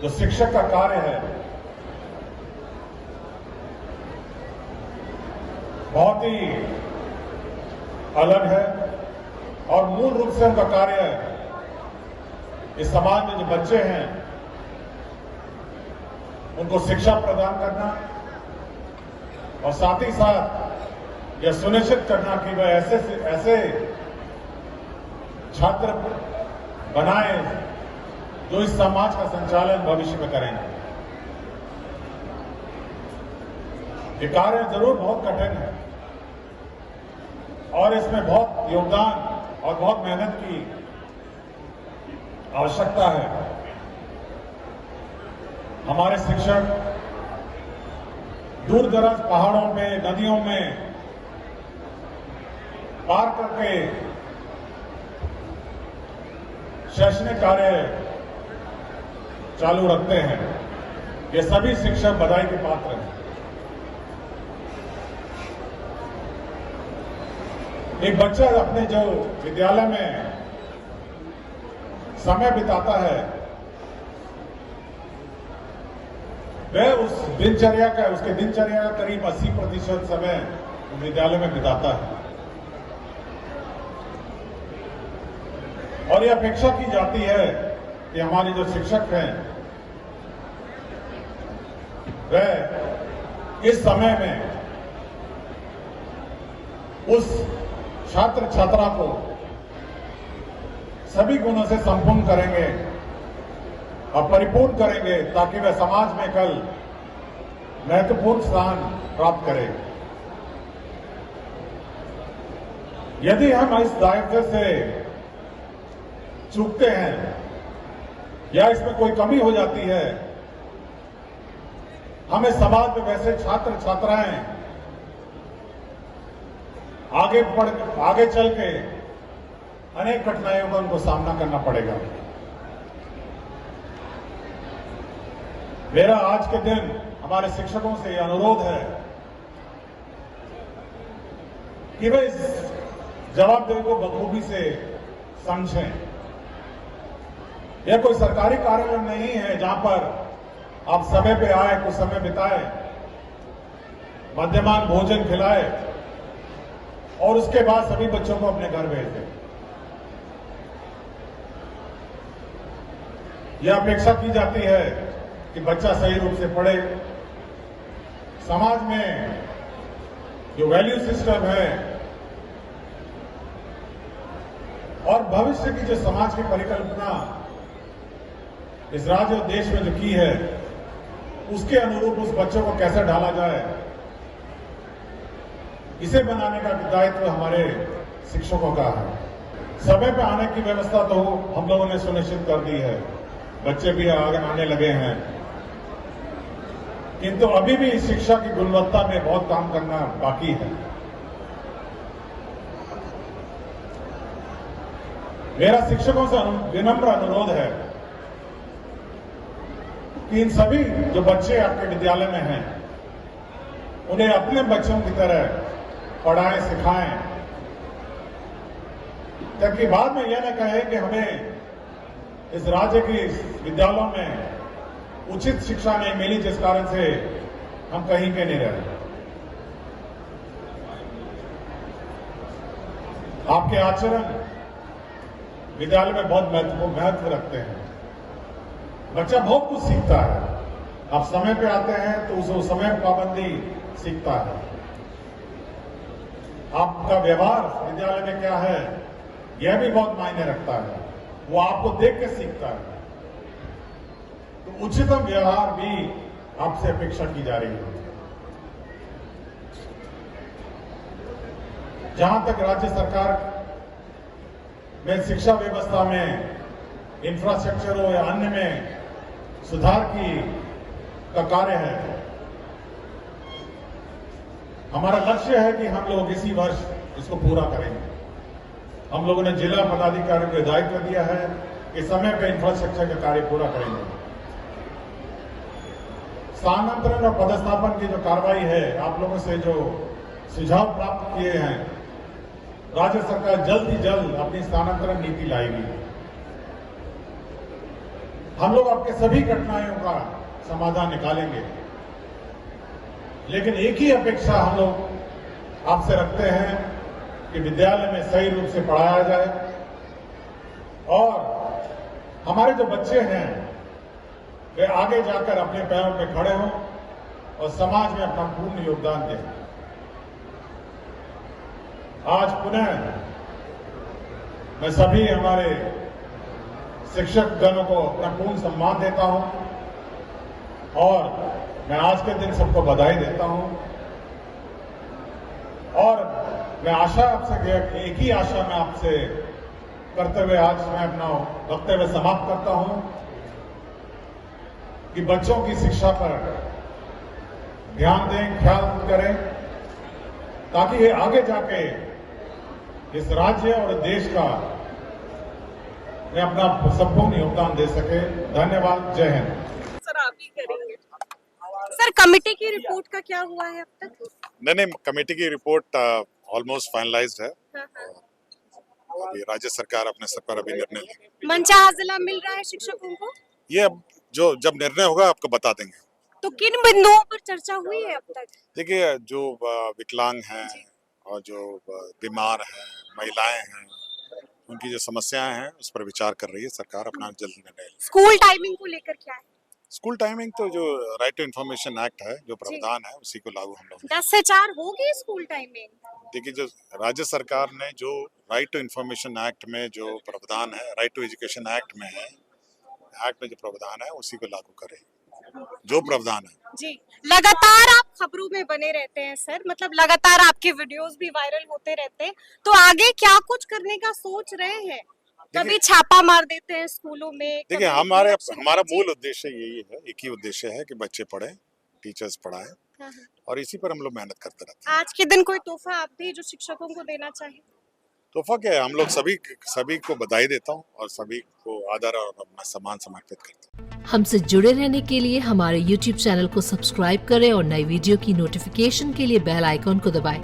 जो शिक्षक का कार्य है बहुत ही अलग है और मूल रूप से उनका कार्य इस समाज में जो बच्चे हैं उनको शिक्षा प्रदान करना और साथ ही साथ यह सुनिश्चित करना कि वह ऐसे छात्र बनाए जो इस समाज का संचालन भविष्य में करेंगे। ये कार्य जरूर बहुत कठिन है और इसमें बहुत योगदान और बहुत मेहनत की आवश्यकता है। हमारे शिक्षक दूर दराज पहाड़ों में, नदियों में पार करके शैक्षणिक कार्य चालू रखते हैं। ये सभी शिक्षक बधाई के पात्र हैं। एक बच्चा अपने जो विद्यालय में समय बिताता है वह उसके दिनचर्या का करीब 80% समय विद्यालय में बिताता है और यह अपेक्षा की जाती है कि हमारे जो शिक्षक हैं वह इस समय में उस छात्र छात्रा को सभी गुणों से संपूर्ण करेंगे और परिपूर्ण करेंगे ताकि वह समाज में कल महत्वपूर्ण स्थान प्राप्त करे। यदि हम इस दायित्व से चूकते हैं या इसमें कोई कमी हो जाती है, हमें समाज में वैसे छात्र छात्राएं आगे चल के अनेक कठिनाइयों का उनको सामना करना पड़ेगा। मेरा आज के दिन हमारे शिक्षकों से यह अनुरोध है कि वे इस जवाबदेही को बखूबी से समझें। यह कोई सरकारी कार्यालय नहीं है जहां पर आप समय पे आए, कुछ समय बिताए, मध्यमान भोजन खिलाए और उसके बाद सभी बच्चों को अपने घर भेज दें। यह अपेक्षा की जाती है कि बच्चा सही रूप से पढ़े। समाज में जो वैल्यू सिस्टम है और भविष्य की जो समाज की परिकल्पना इस राज्य और देश में जो की है उसके अनुरूप उस बच्चों को कैसे ढाला जाए, इसे बनाने का दायित्व हमारे शिक्षकों का है। समय पे आने की व्यवस्था तो हम लोगों ने सुनिश्चित कर दी है, बच्चे भी आगे आने लगे हैं, किंतु अभी भी शिक्षा की गुणवत्ता में बहुत काम करना बाकी है। मेरा शिक्षकों से विनम्र अनुरोध है कि इन सभी जो बच्चे आपके विद्यालय में हैं उन्हें अपने बच्चों की तरह पढ़ाएं, सिखाएं, ताकि बाद में यह न कहे कि हमें इस राज्य के विद्यालयों में उचित शिक्षा नहीं मिली जिस कारण से हम कहीं के नहीं रहे। आपके आचरण विद्यालय में बहुत महत्व रखते हैं। बच्चा बहुत कुछ सीखता है। आप समय पे आते हैं तो उस समय पाबंदी सीखता है। आपका व्यवहार विद्यालय में क्या है यह भी बहुत मायने रखता है। वो आपको देख के सीखता है। तो उच्चतम व्यवहार भी आपसे अपेक्षा की जा रही है। जहां तक राज्य सरकार में शिक्षा व्यवस्था में इंफ्रास्ट्रक्चर हो या अन्य में सुधार का कार्य है, हमारा लक्ष्य है कि हम लोग इसी वर्ष इसको पूरा करेंगे। हम लोगों ने जिला पदाधिकारियों को दायित्व दिया है कि समय पर इंफ्रास्ट्रक्चर का कार्य पूरा करेंगे। स्थानांतरण और पदस्थापन की जो कार्रवाई है, आप लोगों से जो सुझाव प्राप्त किए हैं, राज्य सरकार जल्द ही जल्द अपनी स्थानांतरण नीति लाएगी। हम लोग आपके सभी कठिनाइयों का समाधान निकालेंगे। लेकिन एक ही अपेक्षा हम लोग आपसे रखते हैं कि विद्यालय में सही रूप से पढ़ाया जाए और हमारे जो बच्चे हैं वे आगे जाकर अपने पैरों पे खड़े हों और समाज में अपना पूर्ण योगदान दें। आज पुनः मैं सभी हमारे शिक्षक जनों को अपना पूर्ण सम्मान देता हूं और मैं आज के दिन सबको बधाई देता हूं और मैं आशा आपसे एक ही आशा मैं आपसे करते हुए आज मैं अपना वक्तव्य समाप्त करता हूं कि बच्चों की शिक्षा पर ध्यान दें, ख्याल करें ताकि ये आगे जाके इस राज्य और देश का मैं अपना संपूर्ण योगदान दे सके। धन्यवाद। जय हिंद। सर आप ही करेंगे। सर कमेटी की रिपोर्ट का क्या हुआ है अब तक? नहीं, कमेटी की रिपोर्ट ऑलमोस्ट फाइनलाइज्ड है। हाँ, हाँ। अभी राज्य सरकार अपने स्तर पर अभी निर्णय लेगी। मनचाहा जिला मिल रहा है शिक्षकों को? ये अब जो जब निर्णय होगा आपको बता देंगे। तो किन बिंदुओं पर चर्चा हुई है अब तक? देखिए, जो विकलांग हैं और जो बीमार हैं, महिलाएं हैं, उनकी जो समस्याएं हैं उस पर विचार कर रही है सरकार, अपना जल्द निर्णय लेगी। स्कूल टाइमिंग को लेकर क्या है? स्कूल टाइमिंग तो जो राइट टू इन्फॉर्मेशन एक्ट है, जो प्रावधान है, उसी को लागू हम लोग 10 से 4 होगी स्कूल टाइमिंग? देखिए, जो राज्य सरकार ने जो राइट टू इन्फॉर्मेशन एक्ट में जो प्रावधान है, राइट टू एजुकेशन एक्ट में है, एक्ट में जो प्रावधान है उसी को लागू करे, जो प्रावधान है। जी, लगातार आप खबरों में बने रहते हैं सर, मतलब लगातार आपके वीडियोस भी वायरल होते रहते हैं, तो आगे क्या कुछ करने का सोच रहे हैं? कभी छापा मार देते हैं स्कूलों में। देखिए, हमारा मूल उद्देश्य यही है, एक ही उद्देश्य है कि बच्चे पढ़ें, टीचर्स पढ़ाएं, हाँ। और इसी पर हम लोग मेहनत करते रहते हैं। आज के दिन कोई तोहफा आप भी जो शिक्षकों को देना चाहिए? तोहफा क्या है, हम लोग सभी को बधाई देता हूँ और सभी को आदर और अपना सम्मान समर्पित करता हूँ। हमसे जुड़े रहने के लिए हमारे YouTube चैनल को सब्सक्राइब करें और नई वीडियो की नोटिफिकेशन के लिए बेल आइकॉन को दबाएं।